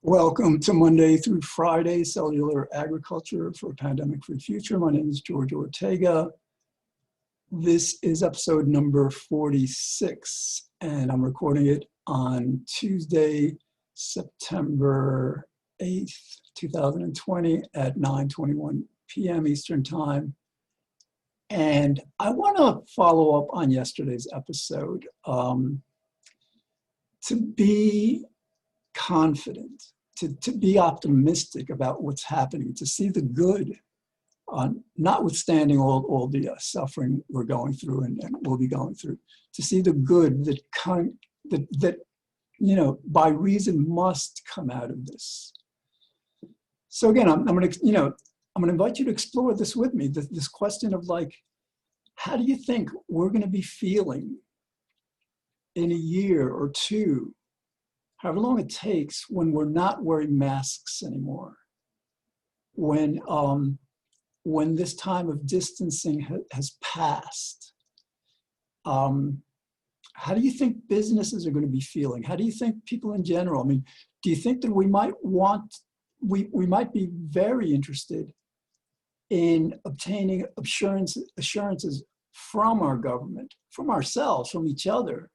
Welcome to Monday through Friday, Cellular Agriculture for a Pandemic-Free Future. My name is George Ortega. This is episode number 46, and I'm recording it on Tuesday, September 8th, 2020 at 9:21 p.m. Eastern Time. And I want to follow up on yesterday's episode to be confident, to be optimistic about what's happening, to see the good, notwithstanding all the suffering we're going through and will be going through, to see the good that by reason must come out of this. So again, I'm going to invite you to explore this with me. This question of how do you think we're going to be feeling in a year or two, however long it takes, when we're not wearing masks anymore, when this time of distancing has passed? How do you think businesses are going to be feeling? How do you think people in general? I mean, do you think that we might be very interested in obtaining assurances from our government, from ourselves, from each other,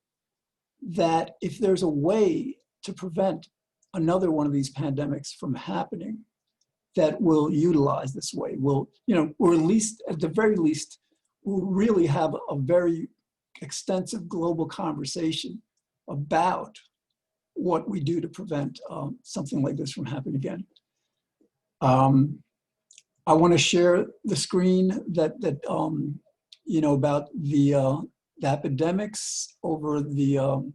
that if there's a way to prevent another one of these pandemics from happening, that we'll utilize this way? Or at the very least, we'll really have a very extensive global conversation about what we do to prevent something like this from happening again. I want to share the screen about the epidemics over the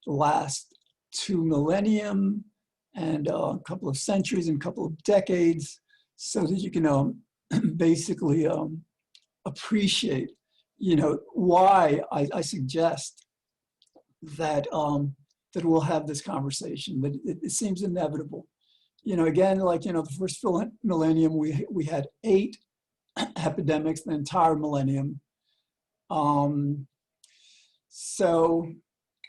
last 2 millennium and a couple of centuries and a couple of decades, so that you can basically appreciate, why I suggest that that we'll have this conversation. That it seems inevitable. Again, the first millennium, we had 8 epidemics, the entire millennium. So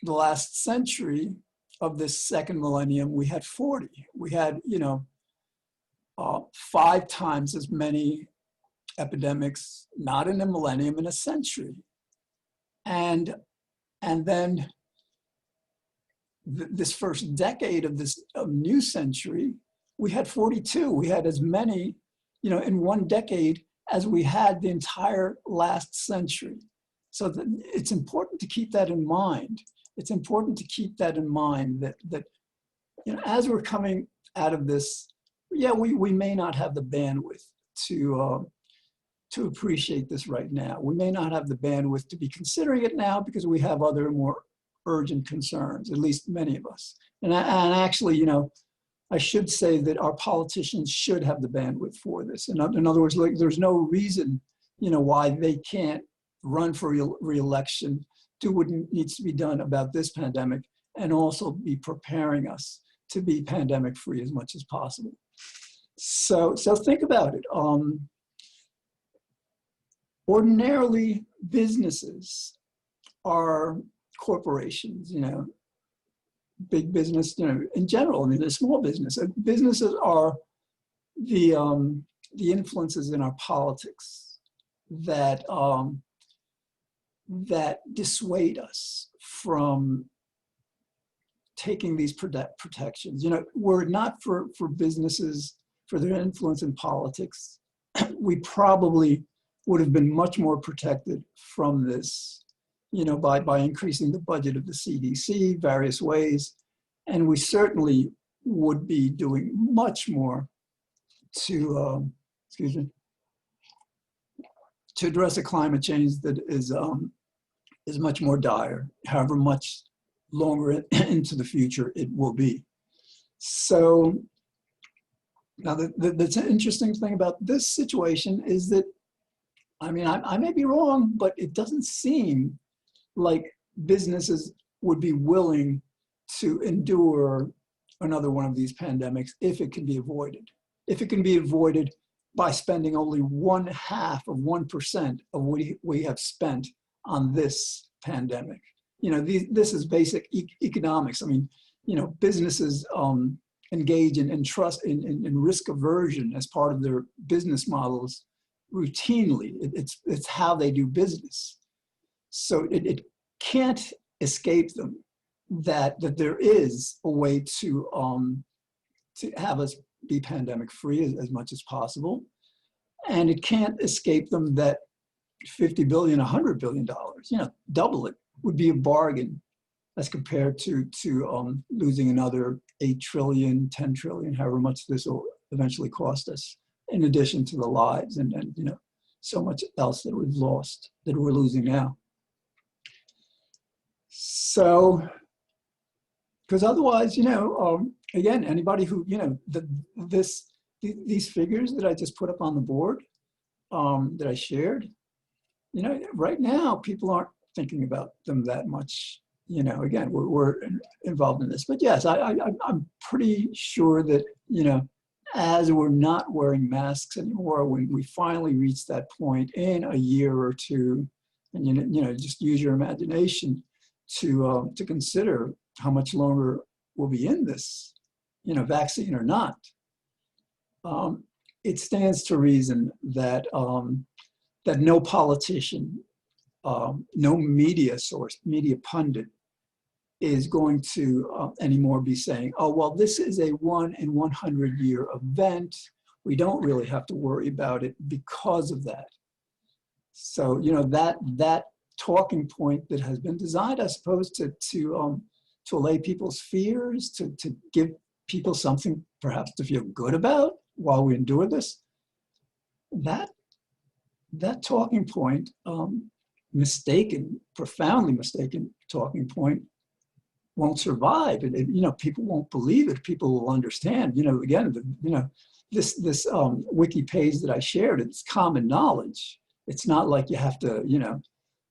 the last century of this second millennium, we had 40. We had, 5 times as many epidemics, not in a millennium, in a century. And then this first decade of this new century, we had 42. We had as many, in one decade as we had the entire last century. So it's important to keep that in mind. It's important to keep that in mind that as we're coming out of this, we may not have the bandwidth to appreciate this right now. We may not have the bandwidth to be considering it now because we have other more urgent concerns, at least many of us. And actually, I should say that our politicians should have the bandwidth for this. In other words, there's no reason, why they can't run for re-election, do what needs to be done about this pandemic, and also be preparing us to be pandemic-free as much as possible. So think about it. Ordinarily, businesses are corporations, big business, in general. I mean, they're small business. Businesses are the influences in our politics that dissuade us from taking these protections. Were it not for businesses, for their influence in politics, we probably would have been much more protected from this, by increasing the budget of the CDC various ways. And we certainly would be doing much more to address a climate change that is much more dire, however much longer into the future it will be. So now the interesting thing about this situation is that, I may be wrong, but it doesn't seem like businesses would be willing to endure another one of these pandemics if it can be avoided. If it can be avoided by spending only 1/2 of 1% of what we have spent on this pandemic. This is basic economics. Businesses engage in trust, in risk aversion as part of their business models routinely. It's how they do business. So it can't escape them that there is a way to have us be pandemic free as much as possible. And it can't escape them that 50 billion, $100 billion, double it, would be a bargain as compared to losing another 8 trillion, 10 trillion, however much this will eventually cost us, in addition to the lives and so much else that we've lost, that we're losing now. So, because otherwise, again, anybody who, these figures that I just put up on the board, that I shared, right now, people aren't thinking about them that much. Again, we're involved in this. But yes, I'm pretty sure that, as we're not wearing masks anymore, when we finally reach that point in a year or two, and just use your imagination to consider how much longer we'll be in this, vaccine or not. It stands to reason that that no politician, no media source, media pundit, is going to anymore be saying, oh, well, this is a 1 in 100 year event. We don't really have to worry about it because of that. So, that talking point that has been designed, I suppose, to allay people's fears, to give people something perhaps to feel good about while we endure this, that talking point, profoundly mistaken talking point, won't survive. People won't believe it. People will understand. Again, this wiki page that I shared, it's common knowledge. It's not like you have to,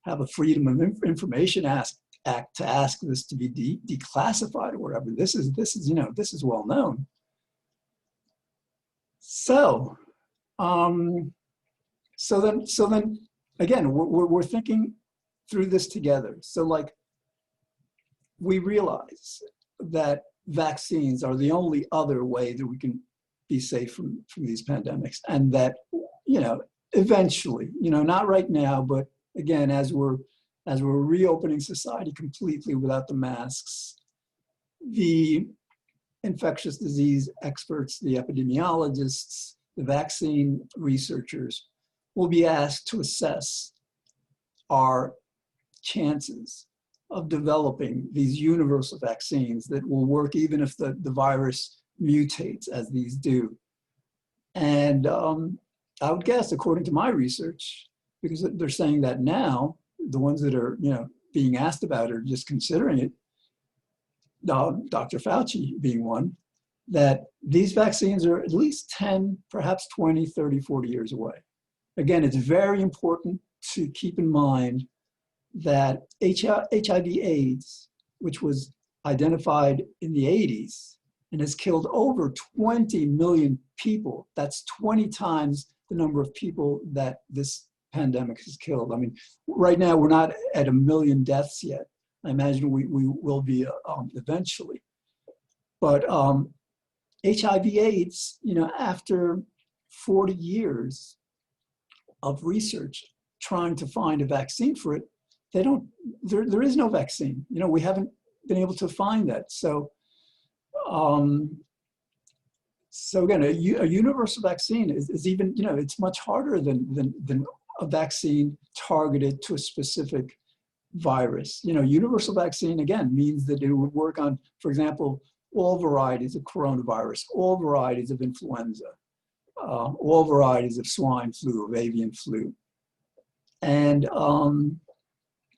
have a Freedom of Information Act to ask this to be declassified or whatever. This is well known. So, so then again, we're thinking through this together. So like, we realize that vaccines are the only other way that we can be safe from these pandemics, and that, eventually, not right now, but again, as we're reopening society completely without the masks, the infectious disease experts, the epidemiologists, the vaccine researchers will be asked to assess our chances of developing these universal vaccines that will work even if the virus mutates, as these do. And I would guess, according to my research, because they're saying that now, the ones that are being asked about are just considering it, Dr. Fauci being one, that these vaccines are at least 10, perhaps 20, 30, 40 years away. Again, it's very important to keep in mind that HIV/AIDS, which was identified in the 80s and has killed over 20 million people, that's 20 times the number of people that this pandemic has killed. I mean, right now we're not at 1 million deaths yet. I imagine we will be eventually. But HIV/AIDS, after 40 years of research trying to find a vaccine for it, there is no vaccine. We haven't been able to find that. So, so again, a universal vaccine is even, it's much harder than a vaccine targeted to a specific virus. Universal vaccine, again, means that it would work on, for example, all varieties of coronavirus, all varieties of influenza, all varieties of swine flu, of avian flu. And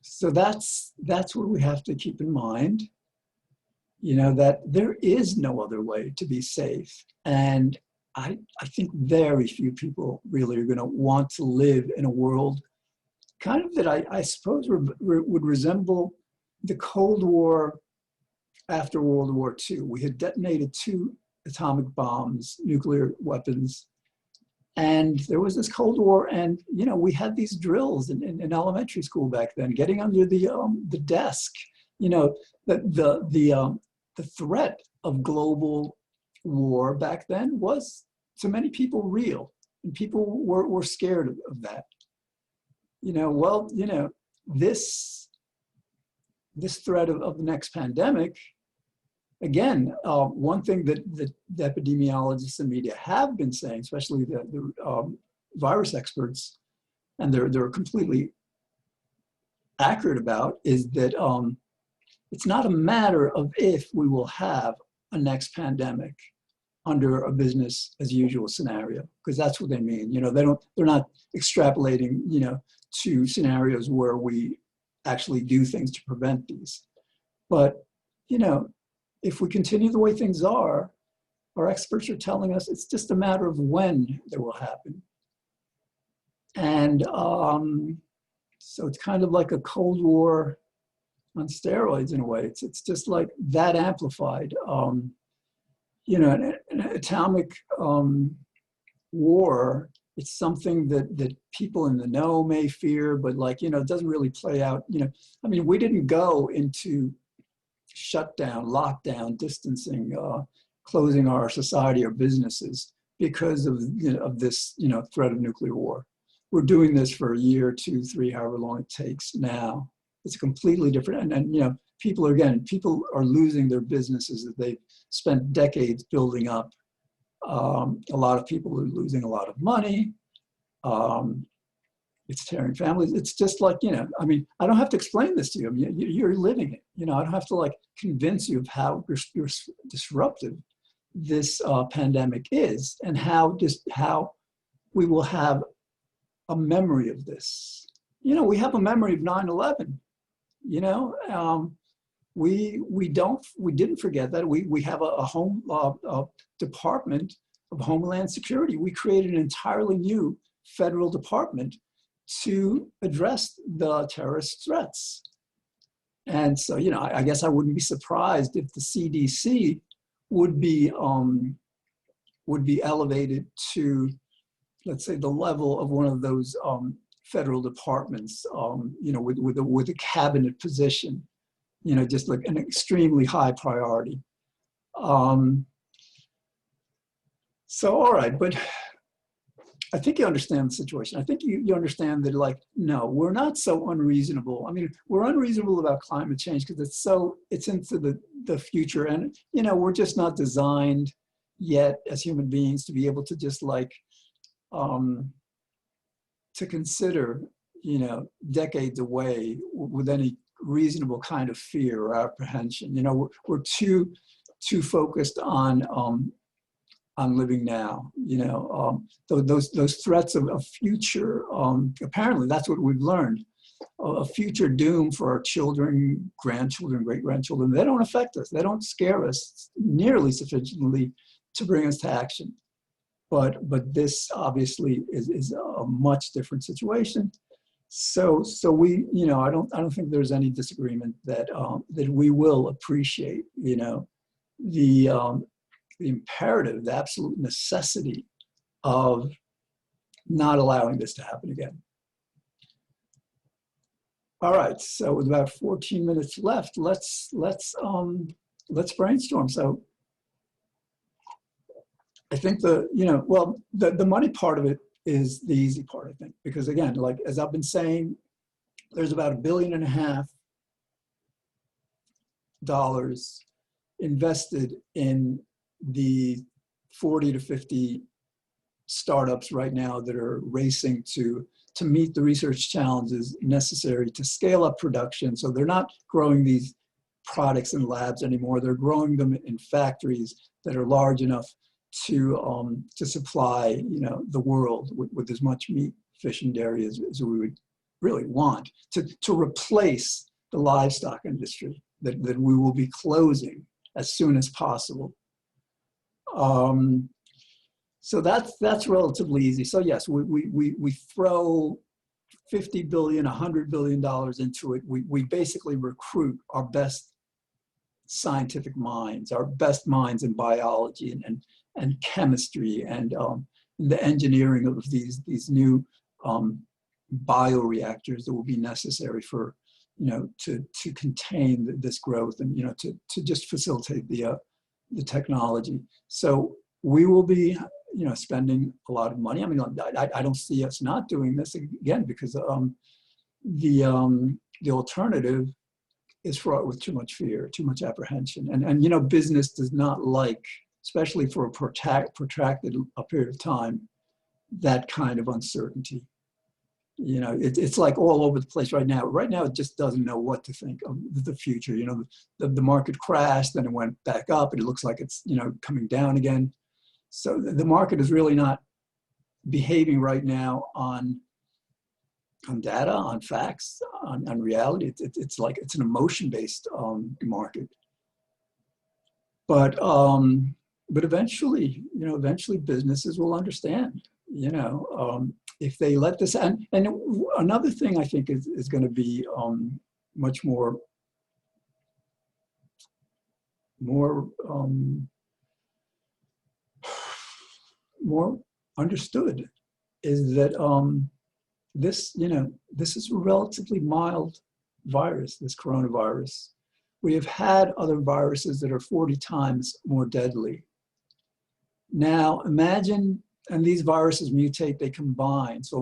so that's what we have to keep in mind, that there is no other way to be safe. And I think very few people really are going to want to live in a world kind of that I suppose would resemble the Cold War after World War II. We had detonated 2 atomic bombs, nuclear weapons, and there was this Cold War, and we had these drills in elementary school back then, getting under the desk. The threat of global war back then was, to many people, real. And people were scared of that. Well, this threat of the next pandemic, again, one thing that the epidemiologists and media have been saying, especially the virus experts, and they're completely accurate about, is that it's not a matter of if we will have a next pandemic under a business as usual scenario, because that's what they mean. They're not extrapolating, to scenarios where we actually do things to prevent these. But, if we continue the way things are, our experts are telling us it's just a matter of when they will happen. And so it's kind of like a Cold War on steroids in a way. It's just like that amplified. An atomic war, it's something that people in the know may fear, but it doesn't really play out. We didn't go into shutdown, lockdown, distancing, closing our society or businesses because of this threat of nuclear war. We're doing this for a year, 2, 3, however long it takes now. It's completely different. And people are losing their businesses that they've spent decades building up. A lot of people are losing a lot of money. It's tearing families. It's just like, I don't have to explain this to you. You're living it. I don't have to convince you of how disruptive this pandemic is, and how we will have a memory of this. We have a memory of 9/11. We didn't forget that. We have a home Department of Homeland Security. We created an entirely new federal department to address the terrorist threats. And so, I guess I wouldn't be surprised if the CDC would be elevated to, let's say, the level of one of those federal departments, with a cabinet position, just like an extremely high priority. So, all right, but I think you understand the situation. I think you understand that, no, we're not so unreasonable. We're unreasonable about climate change because it's into the future, and we're just not designed yet as human beings to be able to just to consider, decades away with any reasonable kind of fear or apprehension. We're too focused on living now. Those threats of future. Apparently, that's what we've learned. A future doom for our children, grandchildren, great-grandchildren. They don't affect us. They don't scare us nearly sufficiently to bring us to action. But this obviously is a much different situation. So we, I don't think there's any disagreement that we will appreciate, the imperative, the absolute necessity of not allowing this to happen again. All right, so with about 14 minutes left, let's brainstorm. So I think the money part of it is the easy part, I think, because again, as I've been saying, there's about $1.5 billion invested in the 40 to 50 startups right now that are racing to meet the research challenges necessary to scale up production. So they're not growing these products in labs anymore. They're growing them in factories that are large enough to supply the world with as much meat, fish, and dairy as we would really want to replace the livestock industry that we will be closing as soon as possible. So that's relatively easy. So yes, we throw $50 billion, $100 billion into it. We basically recruit our best scientific minds, our best minds in biology and chemistry and the engineering of these new bioreactors that will be necessary for to contain this growth and to just facilitate the the technology. So we will be, spending a lot of money. I mean, I don't see us not doing this again, because the alternative is fraught with too much fear, too much apprehension. And business does not like, especially for a protracted period of time, that kind of uncertainty. It's like all over the place right now. Right now, it just doesn't know what to think of the future. The market crashed, then it went back up, and it looks like it's, coming down again. So the market is really not behaving right now on data, on facts, on reality. It's like it's an emotion-based market. But eventually, eventually businesses will understand. If they let this, and another thing I think is going to be much more understood, is that this is a relatively mild virus, this coronavirus. We have had other viruses that are 40 times more deadly. Now imagine, and these viruses mutate, they combine. So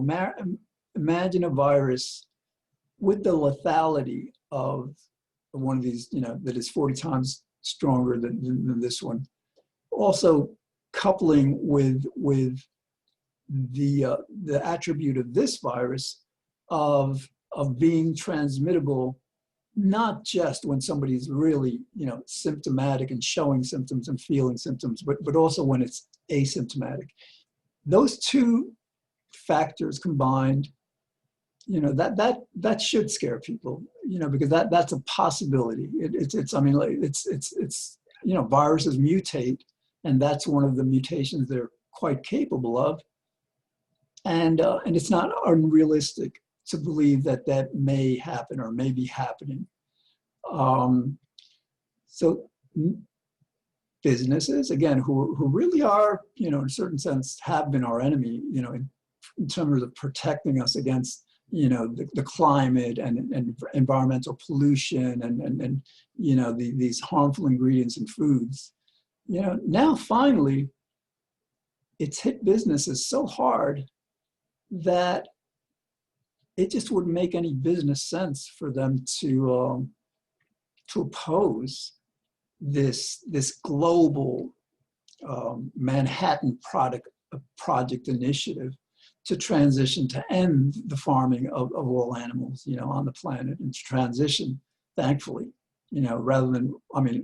imagine a virus with the lethality of one of these, that is 40 times stronger than this one. Also coupling with the attribute of this virus of being transmittable, not just when somebody's really, symptomatic and showing symptoms and feeling symptoms, but also when it's asymptomatic. Those two factors combined, that should scare people, because that's a possibility. Viruses mutate, and that's one of the mutations they're quite capable of. And it's not unrealistic to believe that may happen or may be happening. So businesses, again, who really are, in a certain sense, have been our enemy, in terms of protecting us against, the climate and environmental pollution and these harmful ingredients in foods. Now finally, it's hit businesses so hard that it just wouldn't make any business sense for them to oppose this global Manhattan project initiative to transition, to end the farming of all animals, on the planet, and to transition, thankfully, rather than,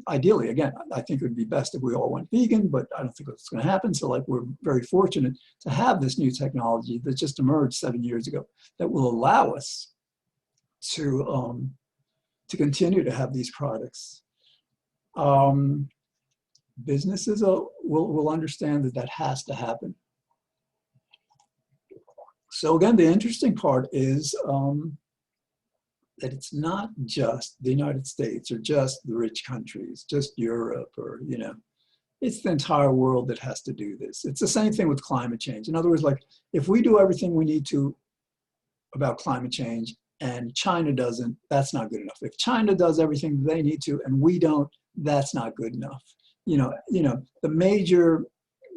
ideally, again, I think it would be best if we all went vegan, but I don't think that's going to happen. So we're very fortunate to have this new technology that just emerged 7 years ago that will allow us to continue to have these products. Businesses will understand that has to happen. So again, the interesting part is that it's not just the United States or just the rich countries, just Europe, or, it's the entire world that has to do this. It's the same thing with climate change. In other words, if we do everything we need to about climate change and China doesn't, that's not good enough. If China does everything they need to and we don't, that's not good enough. The major,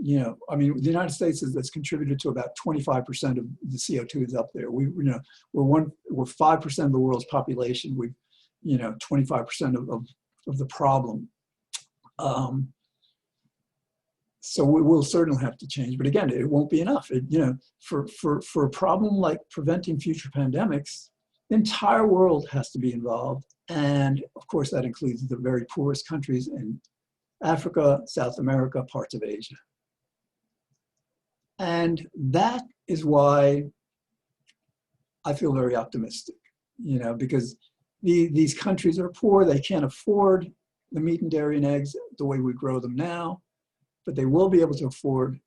the United States has contributed to about 25% of the CO2 is up there. We're 5% of the world's population. We've, 25% of the problem. So we will certainly have to change, but again, it won't be enough. For a problem like preventing future pandemics, the entire world has to be involved. And of course, that includes the very poorest countries in Africa, South America, parts of Asia. And that is why I feel very optimistic, because these countries are poor. They can't afford the meat and dairy and eggs the way we grow them now, but they will be able to afford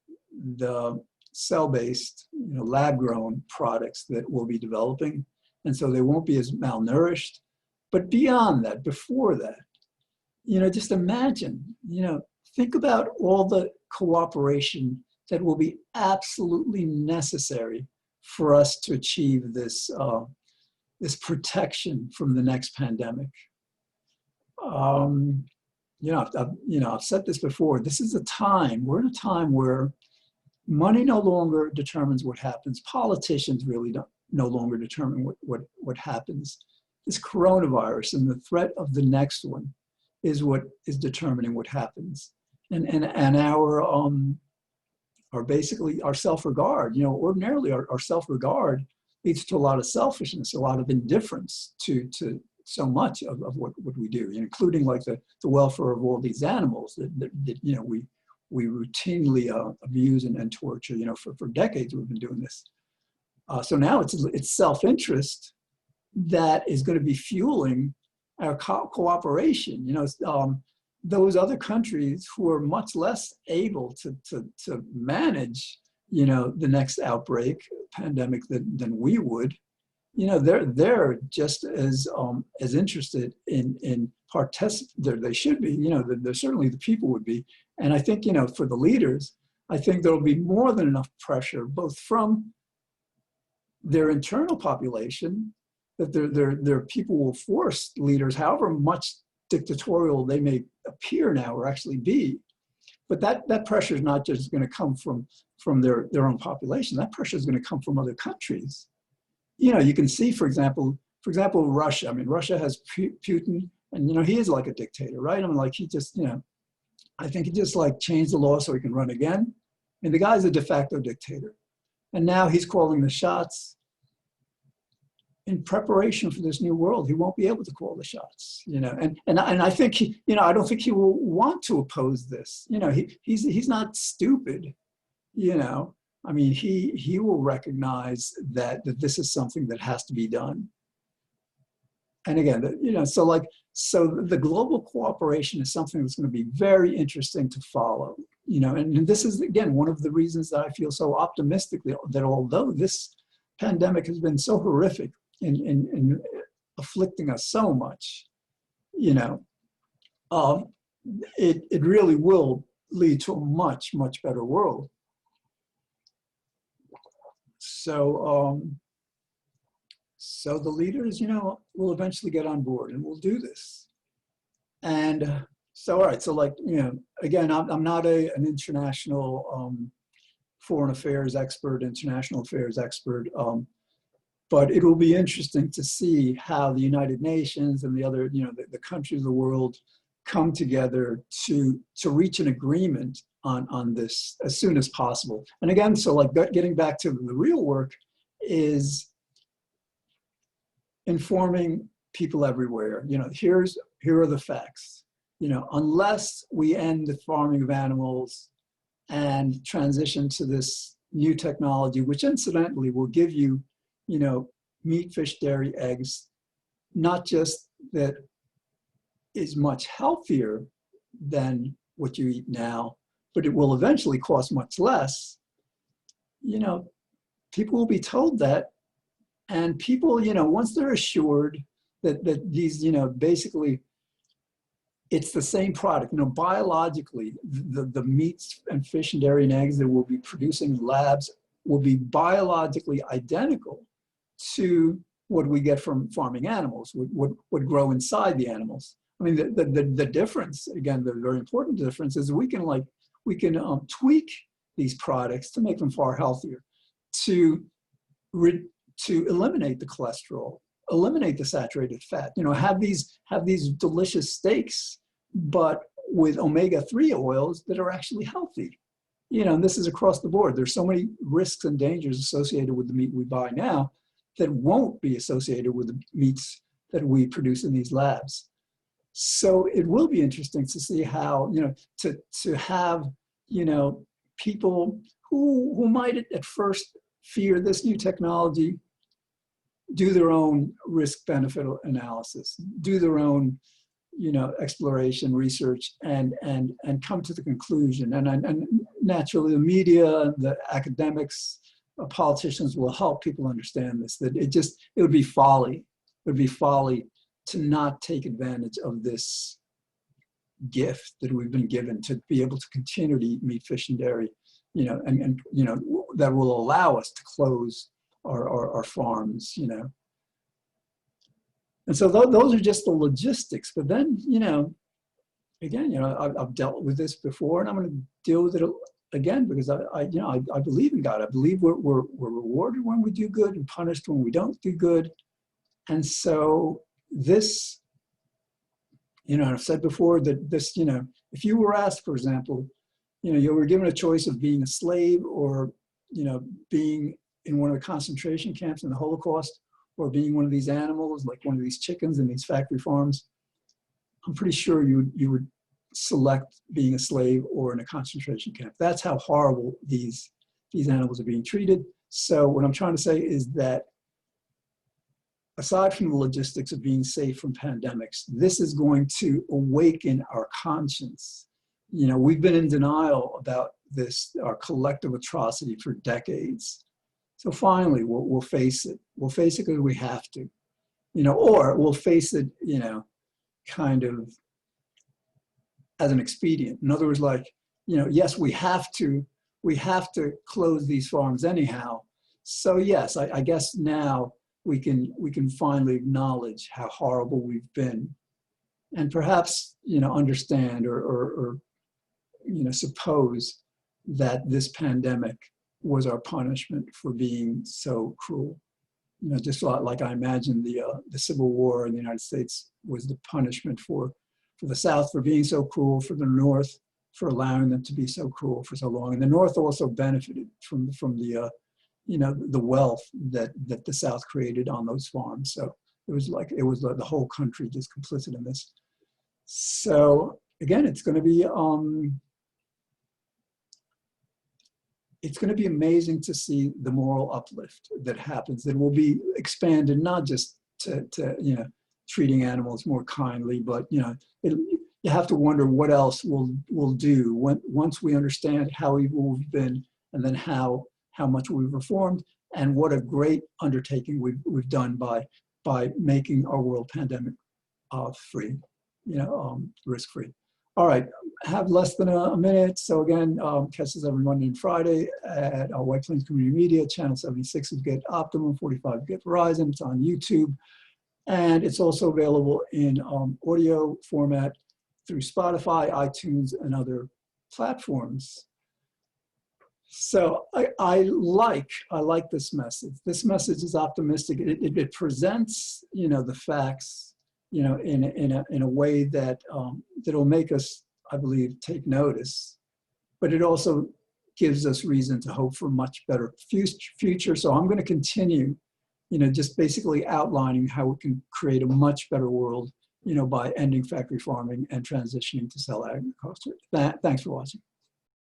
the cell-based, lab-grown products that we'll be developing. And so they won't be as malnourished. But beyond that, before that, just imagine, think about all the cooperation that will be absolutely necessary for us to achieve this, this protection from the next pandemic. I've said this before. This is a time, we're in a time where money no longer determines what happens. Politicians really don't no longer determine what happens. This coronavirus and the threat of the next one is what is determining what happens. And our basically our self-regard, ordinarily our self-regard leads to a lot of selfishness, a lot of indifference to so much of what we do, including like the welfare of all these animals that we routinely abuse and torture. For decades we've been doing this. So now it's self-interest that is going to be fueling our cooperation. Those other countries who are much less able to manage, the next outbreak pandemic than we would, they're just as interested in they should be, they're certainly the people would be. And I think, for the leaders, I think there'll be more than enough pressure, both from their internal population, that their people will force leaders, however much dictatorial they may appear now or actually be. But that pressure is not just going to come from their own population. That pressure is going to come from other countries. You can see, for example, Russia. I mean, Russia has Putin, and he is like a dictator, right? I mean, like he just, I think he just like changed the law so he can run again. And the guy's a de facto dictator, and now he's calling the shots. In preparation for this new world, he won't be able to call the shots, and I think I don't think he will want to oppose this. He's not stupid, I mean, he will recognize that this is something that has to be done. And again, so the global cooperation is something that's going to be very interesting to follow, and this is, again, one of the reasons that I feel so optimistic that although this pandemic has been so horrific in afflicting us so much, it really will lead to a much, much better world. So, so the leaders, will eventually get on board and we'll do this. And so, all right, so like, again, I'm not an international foreign affairs expert, international affairs expert, but it will be interesting to see how the United Nations and the other, the countries of the world come together to reach an agreement on this as soon as possible. And again, so like getting back to the real work is informing people everywhere. Here are the facts. Unless we end the farming of animals and transition to this new technology, which incidentally will give you, meat, fish, dairy, eggs, not just that is much healthier than what you eat now, but it will eventually cost much less. People will be told that, and people, once they're assured that these, basically it's the same product, biologically, the meats and fish and dairy and eggs that we'll be producing in labs will be biologically identical to what we get from farming animals, what grow inside the animals. I mean, the difference, again, the very important difference is we can tweak these products to make them far healthier, to eliminate the cholesterol, eliminate the saturated fat. Have these delicious steaks, but with omega-3 oils that are actually healthy. And this is across the board. There's so many risks and dangers associated with the meat we buy now that won't be associated with the meats that we produce in these labs. So it will be interesting to see how, to have, people who might at first fear this new technology do their own risk-benefit analysis, do their own, exploration, research, and come to the conclusion. And naturally, the media, the academics, politicians will help people understand this, that it would be folly. It would be folly to not take advantage of this gift that we've been given to be able to continue to eat meat, fish, and dairy, and that will allow us to close our farms, And so those are just the logistics. But then, again, you know, I've dealt with this before, and I'm going to deal with it again because you know, I believe in God. I believe we're rewarded when we do good and punished when we don't do good. And so this, you know, I've said before that this, you know, if you were asked, for example, you know, you were given a choice of being a slave or, you know, being in one of the concentration camps in the Holocaust, or being one of these animals, like one of these chickens in these factory farms, I'm pretty sure you would select being a slave or in a concentration camp. That's how horrible these animals are being treated. So what I'm trying to say is that aside from the logistics of being safe from pandemics, this is going to awaken our conscience. You know, we've been in denial about this, our collective atrocity for decades. So finally, we'll face it. We'll face it because we have to, you know, or we'll face it, you know, kind of as an expedient. In other words, like, you know, yes, we have to close these farms anyhow. So yes, I guess now we can finally acknowledge how horrible we've been, and perhaps, you know, understand or you know, suppose that this pandemic was our punishment for being so cruel. You know, just like I imagine the Civil War in the United States was the punishment for the South for being so cruel, for the North for allowing them to be so cruel for so long. And the North also benefited from the you know, the wealth that the South created on those farms. So it was like the whole country just complicit in this. So again, it's going to be amazing to see the moral uplift that happens, that will be expanded, not just to you know, treating animals more kindly, but, you know, you have to wonder what else we'll do once we understand how evil we've been, and then how much we've reformed, and what a great undertaking we've done by making our world pandemic free, you know, risk-free. All right, have less than a minute. So again, catch us every Monday and Friday at White Plains Community Media, channel 76 if you get Optimum, 45 if you get Verizon. It's on YouTube. And it's also available in audio format through Spotify, iTunes, and other platforms. So I like this message. This message is optimistic. It presents, you know, the facts, you know, in a way that that'll make us, I believe, take notice. But it also gives us reason to hope for a much better future. So I'm going to continue, you know, just basically outlining how we can create a much better world, you know, by ending factory farming and transitioning to cell agriculture. Thanks for watching.